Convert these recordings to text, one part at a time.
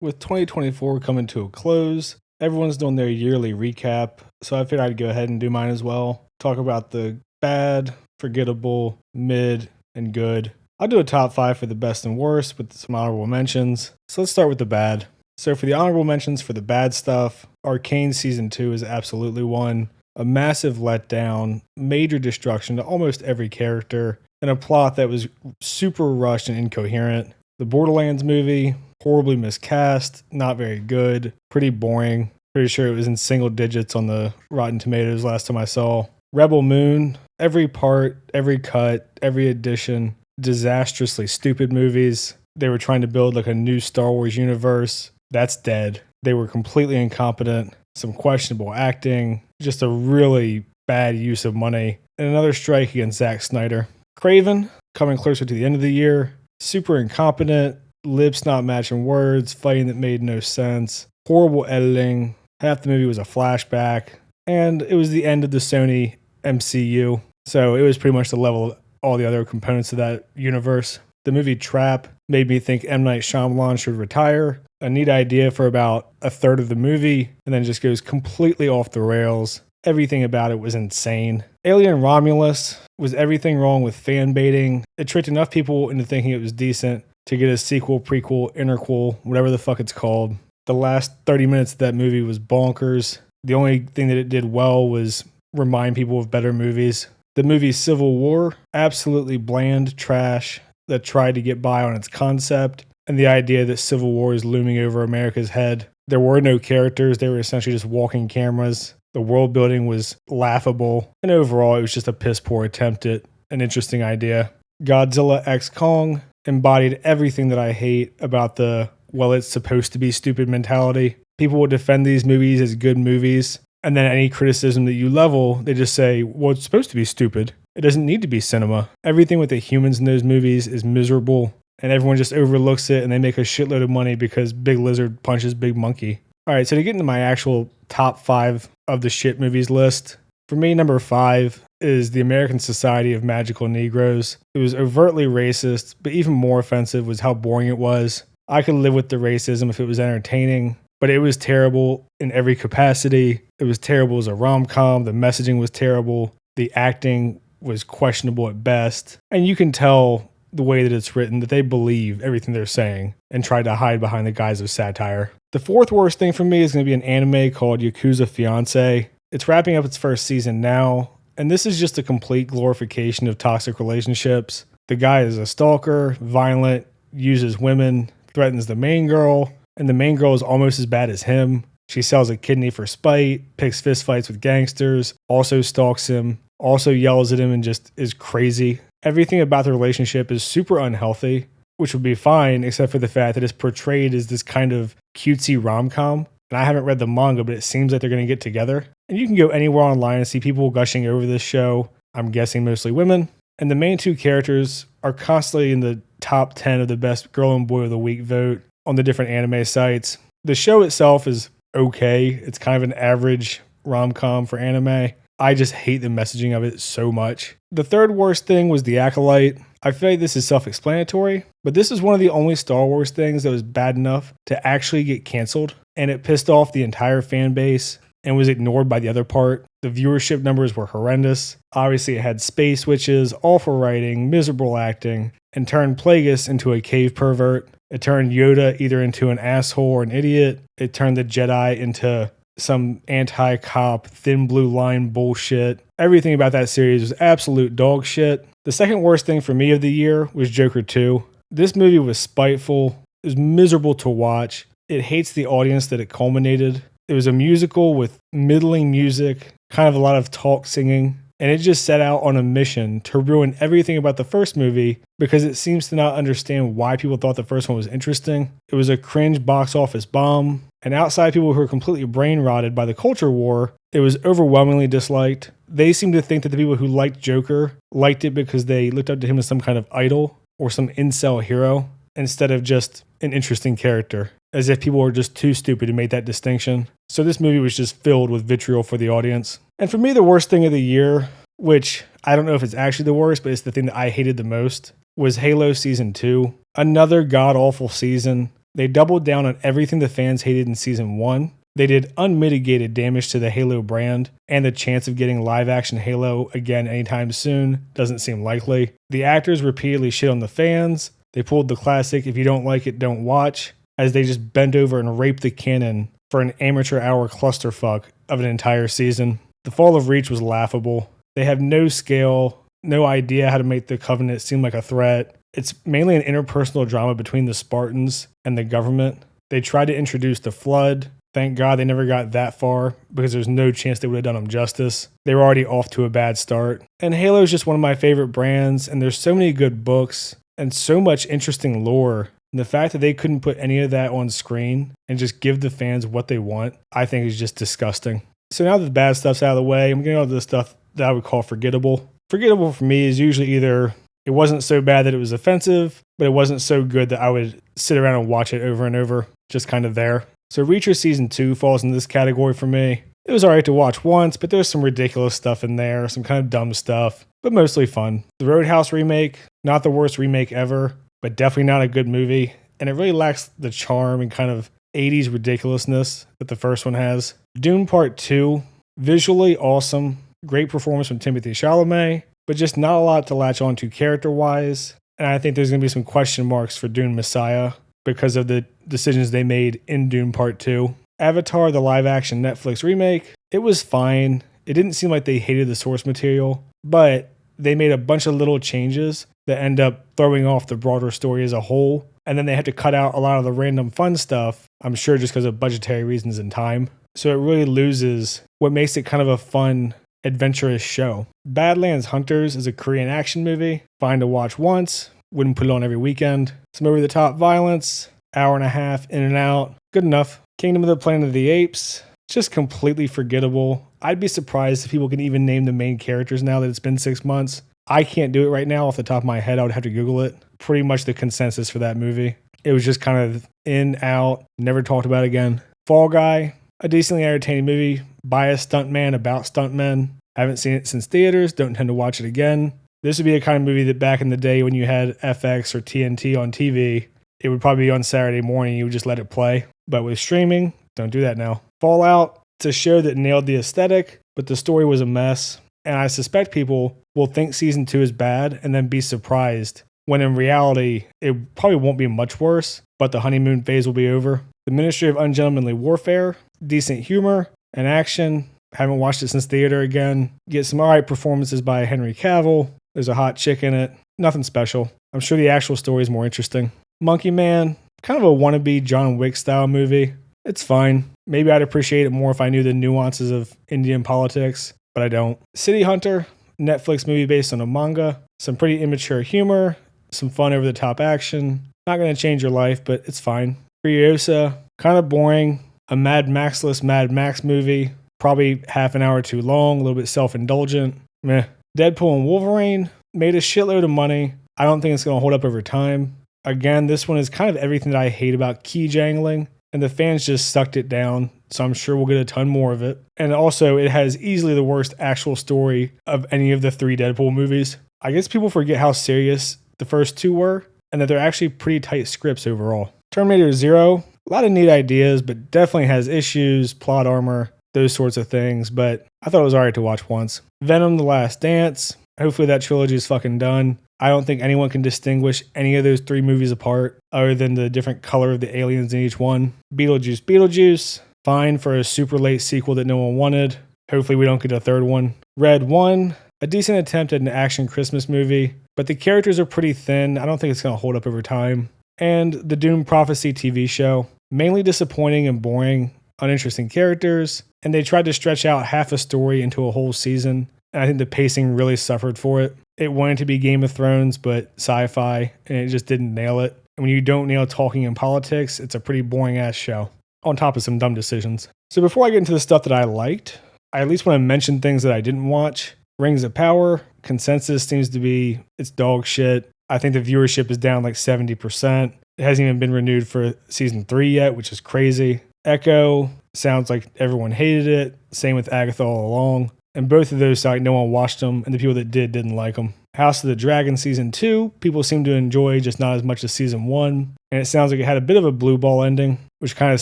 With 2024 coming to a close, everyone's doing their yearly recap, so I figured I'd go ahead and do mine as well. Talk about the bad, forgettable, mid, and good. I'll do a top 5 for the best and worst with some honorable mentions. So let's start with the bad. So for the honorable mentions for the bad stuff, Arcane Season 2 is absolutely one. A massive letdown, major destruction to almost every character, and a plot that was super rushed and incoherent. The Borderlands movie, horribly miscast, not very good, pretty boring. Pretty sure it was in single digits on the Rotten Tomatoes last time I saw. Rebel Moon, every part, every cut, every edition, disastrously stupid movies. They were trying to build like a new Star Wars universe. That's dead. They were completely incompetent, some questionable acting, just a really bad use of money, and another strike against Zack Snyder. Craven, coming closer to the end of the year, super incompetent, lips not matching words, fighting that made no sense, horrible editing, half the movie was a flashback, and it was the end of the Sony MCU, so it was pretty much the level of all the other components of that universe. The movie Trap made me think M. Night Shyamalan should retire. A neat idea for about a third of the movie, and then just goes completely off the rails. Everything about it was insane. Alien Romulus was everything wrong with fan baiting. It tricked enough people into thinking it was decent to get a sequel, prequel, interquel, whatever the fuck it's called. The last 30 minutes of that movie was bonkers. The only thing that it did well was remind people of better movies. The movie Civil War, absolutely bland trash that tried to get by on its concept and the idea that Civil War is looming over America's head. There were no characters. They were essentially just walking cameras. The world building was laughable. And overall, it was just a piss poor attempt at an interesting idea. Godzilla x Kong embodied everything that I hate about the, well, it's supposed to be stupid mentality. People will defend these movies as good movies. And then any criticism that you level, they just say, well, it's supposed to be stupid. It doesn't need to be cinema. Everything with the humans in those movies is miserable. And everyone just overlooks it and they make a shitload of money because Big Lizard punches Big Monkey. All right, so to get into my actual top 5 of the shit movies list, for me, number 5 is the American Society of Magical Negroes. It was overtly racist, but even more offensive was how boring it was. I could live with the racism if it was entertaining, but it was terrible in every capacity. It was terrible as a rom-com. The messaging was terrible. The acting was questionable at best. And you can tell the way that it's written that they believe everything they're saying and try to hide behind the guise of satire. The fourth worst thing for me is going to be an anime called Yakuza Fiancé. It's wrapping up its first season now, and this is just a complete glorification of toxic relationships. The guy is a stalker, violent, uses women, threatens the main girl, and the main girl is almost as bad as him. She sells a kidney for spite, picks fistfights with gangsters, also stalks him, also yells at him and just is crazy. Everything about the relationship is super unhealthy, which would be fine except for the fact that it's portrayed as this kind of cutesy rom-com. And I haven't read the manga, but it seems like they're going to get together. And you can go anywhere online and see people gushing over this show. I'm guessing mostly women. And the main two characters are constantly in the top 10 of the best girl and boy of the week vote on the different anime sites. The show itself is okay. It's kind of an average rom-com for anime. I just hate the messaging of it so much. The third worst thing was The Acolyte. I feel like this is self-explanatory, but this is one of the only Star Wars things that was bad enough to actually get canceled, and it pissed off the entire fan base and was ignored by the other part. The viewership numbers were horrendous. Obviously, it had space witches, awful writing, miserable acting, and turned Plagueis into a cave pervert. It turned Yoda either into an asshole or an idiot. It turned the Jedi into some anti-cop, thin blue line bullshit. Everything about that series was absolute dog shit. The second worst thing for me of the year was Joker 2. This movie was spiteful. It was miserable to watch. It hates the audience that it culminated. It was a musical with middling music, kind of a lot of talk singing, and it just set out on a mission to ruin everything about the first movie because it seems to not understand why people thought the first one was interesting. It was a cringe box office bomb, and outside people who were completely brain rotted by the culture war, it was overwhelmingly disliked. They seemed to think that the people who liked Joker liked it because they looked up to him as some kind of idol or some incel hero instead of just an interesting character, as if people were just too stupid to make that distinction. So this movie was just filled with vitriol for the audience. And for me, the worst thing of the year, which I don't know if it's actually the worst, but it's the thing that I hated the most, was Halo Season 2. Another god-awful season. They doubled down on everything the fans hated in season 1. They did unmitigated damage to the Halo brand, and the chance of getting live action Halo again anytime soon doesn't seem likely. The actors repeatedly shit on the fans. They pulled the classic "if you don't like it, don't watch," as they just bent over and raped the canon for an amateur hour clusterfuck of an entire season. The fall of Reach was laughable. They have no scale, no idea how to make the Covenant seem like a threat. It's mainly an interpersonal drama between the Spartans and the government. They tried to introduce the Flood. Thank God they never got that far, because there's no chance they would have done them justice. They were already off to a bad start. And Halo is just one of my favorite brands, and there's so many good books and so much interesting lore. And the fact that they couldn't put any of that on screen and just give the fans what they want, I think is just disgusting. So now that the bad stuff's out of the way, I'm getting on to the stuff that I would call forgettable. Forgettable for me is usually either it wasn't so bad that it was offensive, but it wasn't so good that I would sit around and watch it over and over, just kind of there. So Reacher Season 2 falls in this category for me. It was alright to watch once, but there's some ridiculous stuff in there, some kind of dumb stuff, but mostly fun. The Roadhouse remake, not the worst remake ever, but definitely not a good movie, and it really lacks the charm and kind of 80s ridiculousness that the first one has. Dune Part 2, visually awesome, great performance from Timothée Chalamet, but just not a lot to latch onto character-wise, and I think there's going to be some question marks for Dune Messiah because of the decisions they made in Dune Part 2. Avatar, the live-action Netflix remake, it was fine. It didn't seem like they hated the source material, but they made a bunch of little changes that end up throwing off the broader story as a whole, and then they had to cut out a lot of the random fun stuff, I'm sure just because of budgetary reasons and time. So it really loses what makes it kind of a fun, adventurous show. Badlands Hunters is a Korean action movie, fine to watch once, wouldn't put it on every weekend. Some over-the-top violence, hour and a half in and out, good enough. Kingdom of the Planet of the Apes, just completely forgettable. I'd be surprised if people can even name the main characters now that it's been 6 months. I can't do it right now off the top of my head. I would have to Google it. Pretty much the consensus for that movie. It was just kind of in, out, never talked about again. Fall Guy, a decently entertaining movie by a stuntman about stuntmen. Haven't seen it since theaters, don't intend to watch it again. This would be a kind of movie that back in the day when you had FX or TNT on TV, it would probably be on Saturday morning, you would just let it play. But with streaming, don't do that now. Fallout, it's a show that nailed the aesthetic, but the story was a mess. And I suspect people will think season 2 is bad and then be surprised, when in reality, it probably won't be much worse, but the honeymoon phase will be over. The Ministry of Ungentlemanly Warfare, decent humor and action. Haven't watched it since theater again. Get some alright performances by Henry Cavill. There's a hot chick in it. Nothing special. I'm sure the actual story is more interesting. Monkey Man, kind of a wannabe John Wick style movie. It's fine. Maybe I'd appreciate it more if I knew the nuances of Indian politics, but I don't. City Hunter, Netflix movie based on a manga. Some pretty immature humor, some fun over the top action. Not going to change your life, but it's fine. Furiosa, kind of boring. A Mad Max-less Mad Max movie. Probably half an hour too long, a little bit self-indulgent. Meh. Deadpool and Wolverine made a shitload of money. I don't think it's going to hold up over time. Again, this one is kind of everything that I hate about key jangling, and the fans just sucked it down, so I'm sure we'll get a ton more of it. And also, it has easily the worst actual story of any of the 3 Deadpool movies. I guess people forget how serious the first 2 were, and that they're actually pretty tight scripts overall. Terminator Zero, a lot of neat ideas, but definitely has issues, plot armor, those sorts of things, but I thought it was alright to watch once. Venom: The Last Dance, hopefully that trilogy is fucking done. I don't think anyone can distinguish any of those 3 movies apart, other than the different color of the aliens in each one. Beetlejuice, fine for a super late sequel that no one wanted. Hopefully we don't get a 3rd one. Red 1, a decent attempt at an action Christmas movie, but the characters are pretty thin. I don't think it's going to hold up over time. And the Doom Prophecy TV show, mainly disappointing and boring, uninteresting characters, and they tried to stretch out half a story into a whole season, and I think the pacing really suffered for it. It wanted to be Game of Thrones, but sci-fi, and it just didn't nail it. And when you don't nail talking and politics, it's a pretty boring-ass show, on top of some dumb decisions. So before I get into the stuff that I liked, I at least want to mention things that I didn't watch. Rings of Power, consensus seems to be it's dog shit. I think the viewership is down like 70%. It hasn't even been renewed for season 3 yet, which is crazy. Echo, sounds like everyone hated it. Same with Agatha All Along. And both of those sound like no one watched them, and the people that did didn't like them. House of the Dragon Season 2, people seem to enjoy, just not as much as Season 1. And it sounds like it had a bit of a blue ball ending, which kind of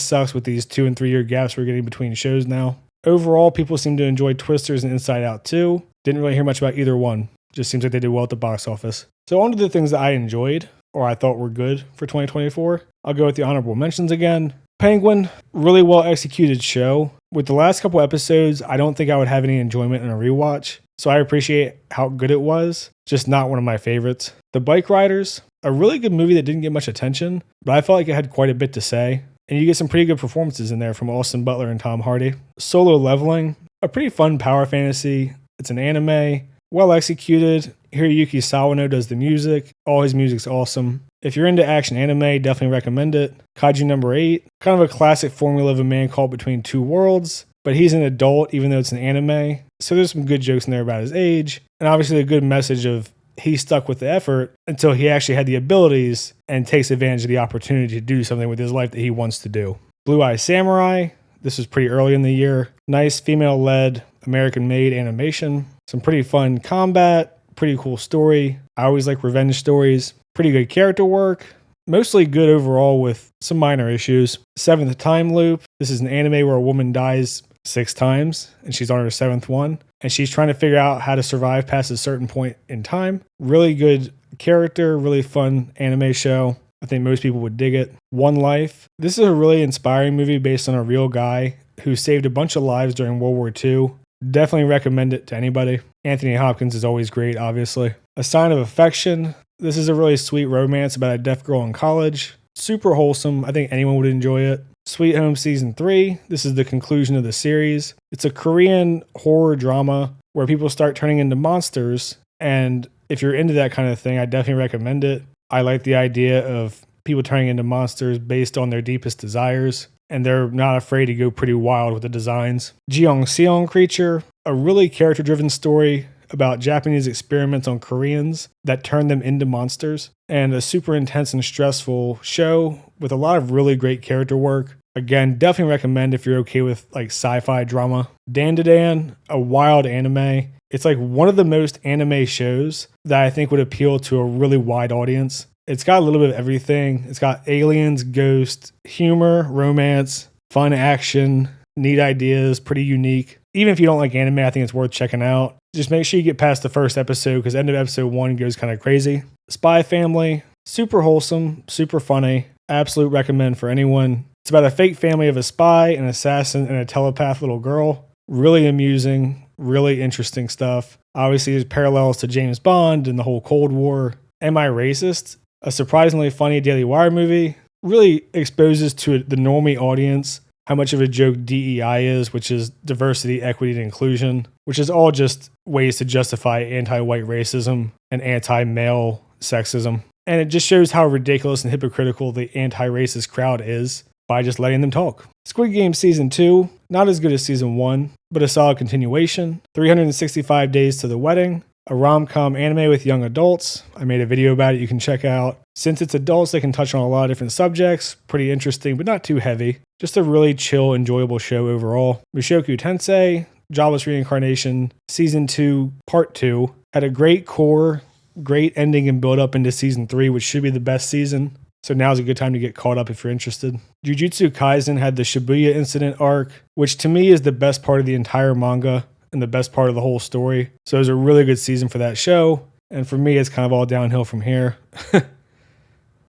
sucks with these 2 and 3 year gaps we're getting between shows now. Overall, people seem to enjoy Twisters and Inside Out 2. Didn't really hear much about either one. Just seems like they did well at the box office. So on to the things that I enjoyed, or I thought were good for 2024. I'll go with the honorable mentions again. Penguin, really well executed show. With the last couple episodes, I don't think I would have any enjoyment in a rewatch. So I appreciate how good it was, just not one of my favorites. The Bike Riders, a really good movie that didn't get much attention, but I felt like it had quite a bit to say. And you get some pretty good performances in there from Austin Butler and Tom Hardy. Solo Leveling, a pretty fun power fantasy. It's an anime, well executed. Hiroyuki Sawano does the music. All his music's awesome. If you're into action anime, definitely recommend it. Kaiju number 8, kind of a classic formula of a man caught between two worlds, but he's an adult even though it's an anime. So there's some good jokes in there about his age, and obviously a good message of he stuck with the effort until he actually had the abilities and takes advantage of the opportunity to do something with his life that he wants to do. Blue Eye Samurai, this was pretty early in the year. Nice female-led, American-made animation. Some pretty fun combat, pretty cool story. I always like revenge stories. Pretty good character work. Mostly good overall with some minor issues. Seventh Time Loop. This is an anime where a woman dies 6 times and she's on her 7th one. And she's trying to figure out how to survive past a certain point in time. Really good character, really fun anime show. I think most people would dig it. One Life. This is a really inspiring movie based on a real guy who saved a bunch of lives during World War II. Definitely recommend it to anybody. Anthony Hopkins is always great, obviously. A Sign of Affection. This is a really sweet romance about a deaf girl in college. Super wholesome. I think anyone would enjoy it. Sweet Home Season 3. This is the conclusion of the series. It's a Korean horror drama where people start turning into monsters. And if you're into that kind of thing, I definitely recommend it. I like the idea of people turning into monsters based on their deepest desires. And they're not afraid to go pretty wild with the designs. Jeongseon Creature. A really character-driven story about Japanese experiments on Koreans that turned them into monsters, and a super intense and stressful show with a lot of really great character work. Again, definitely recommend if you're okay with like sci-fi drama. Dan to Dan, a wild anime. It's like one of the most anime shows that I think would appeal to a really wide audience. It's got a little bit of everything. It's got aliens, ghosts, humor, romance, fun action, neat ideas, pretty unique. Even if you don't like anime, I think it's worth checking out. Just make sure you get past the first episode because end of episode 1 goes kind of crazy. Spy Family, super wholesome, super funny. Absolute recommend for anyone. It's about a fake family of a spy, an assassin, and a telepath little girl. Really amusing, really interesting stuff. Obviously, there's parallels to James Bond and the whole Cold War. Am I Racist? A surprisingly funny Daily Wire movie. Really exposes to the normie audience how much of a joke DEI is, which is diversity, equity, and inclusion, which is all just ways to justify anti-white racism and anti-male sexism. And it just shows how ridiculous and hypocritical the anti-racist crowd is by just letting them talk. Squid Game Season 2, not as good as Season 1, but a solid continuation. 365 Days to the Wedding, a rom-com anime with young adults. I made a video about it you can check out. Since it's adults, they can touch on a lot of different subjects. Pretty interesting, but not too heavy. Just a really chill, enjoyable show overall. Mushoku Tensei, Jobless Reincarnation, Season 2, Part 2. Had a great core, great ending and build up into Season 3, which should be the best season. So now's a good time to get caught up if you're interested. Jujutsu Kaisen had the Shibuya Incident arc, which to me is the best part of the entire manga and the best part of the whole story. So it was a really good season for that show. And for me, it's kind of all downhill from here.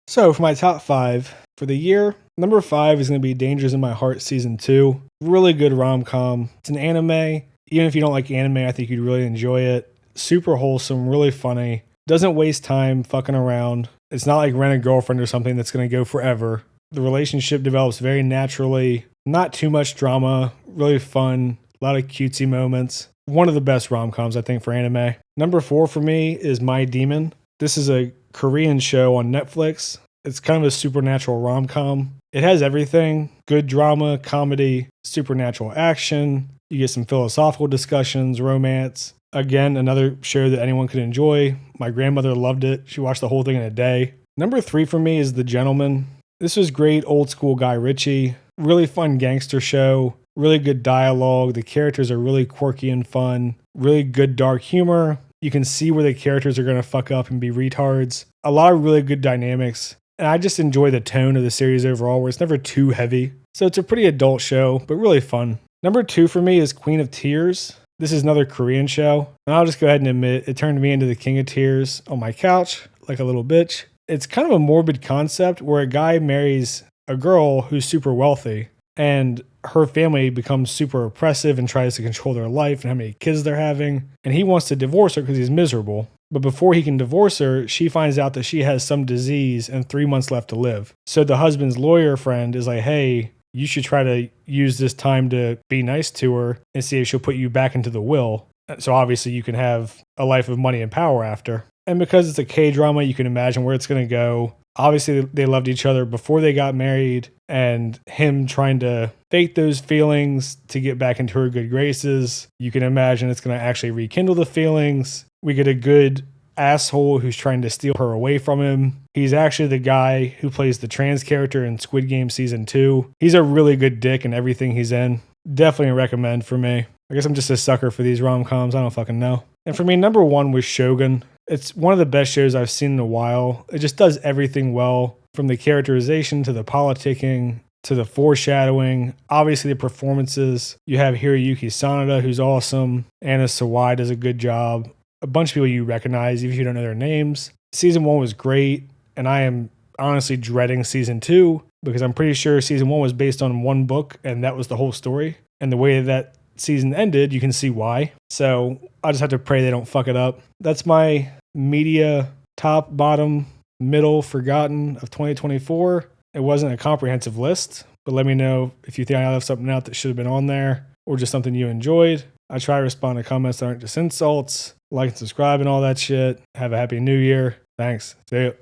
So for my top 5 for the year, number 5 is going to be Dangers in My Heart Season 2. Really good rom-com. It's an anime. Even if you don't like anime, I think you'd really enjoy it. Super wholesome, really funny. Doesn't waste time fucking around. It's not like Rent a Girlfriend or something that's going to go forever. The relationship develops very naturally. Not too much drama. Really fun. A lot of cutesy moments. One of the best rom-coms, I think, for anime. Number 4 for me is My Demon. This is a Korean show on Netflix. It's kind of a supernatural rom-com. It has everything. Good drama, comedy, supernatural action. You get some philosophical discussions, romance. Again, another show that anyone could enjoy. My grandmother loved it. She watched the whole thing in a day. Number 3 for me is The Gentleman. This was great old school Guy Ritchie. Really fun gangster show. Really good dialogue. The characters are really quirky and fun. Really good dark humor. You can see where the characters are going to fuck up and be retards. A lot of really good dynamics. And I just enjoy the tone of the series overall, where it's never too heavy. So it's a pretty adult show, but really fun. Number 2 for me is Queen of Tears. This is another Korean show. And I'll just go ahead and admit, it turned me into the King of Tears on my couch, like a little bitch. It's kind of a morbid concept where a guy marries a girl who's super wealthy, and her family becomes super oppressive and tries to control their life and how many kids they're having. And he wants to divorce her because he's miserable. But before he can divorce her, she finds out that she has some disease and 3 months left to live. So the husband's lawyer friend is like, hey, you should try to use this time to be nice to her and see if she'll put you back into the will. So obviously you can have a life of money and power after. And because it's a K-drama, you can imagine where it's going to go. Obviously, they loved each other before they got married, and him trying to fake those feelings to get back into her good graces. You can imagine it's going to actually rekindle the feelings. We get a good asshole who's trying to steal her away from him. He's actually the guy who plays the trans character in Squid Game Season 2. He's a really good dick in everything he's in. Definitely a recommend for me. I guess I'm just a sucker for these rom-coms. I don't fucking know. And for me, number 1 was Shogun. It's one of the best shows I've seen in a while. It just does everything well, from the characterization to the politicking to the foreshadowing. Obviously, the performances. You have Hiroyuki Sanada, who's awesome. Anna Sawai does a good job. A bunch of people you recognize, even if you don't know their names. Season 1 was great, and I am honestly dreading Season 2 because I'm pretty sure Season 1 was based on one book, and that was the whole story. And the way that season ended, you can see why. So I just have to pray they don't fuck it up. That's my media top, bottom, middle, forgotten of 2024. It wasn't a comprehensive list, but let me know if you think I left something out that should have been on there or just something you enjoyed. I try to respond to comments that aren't just insults. Like and subscribe and all that shit. Have a happy new year. Thanks. See ya.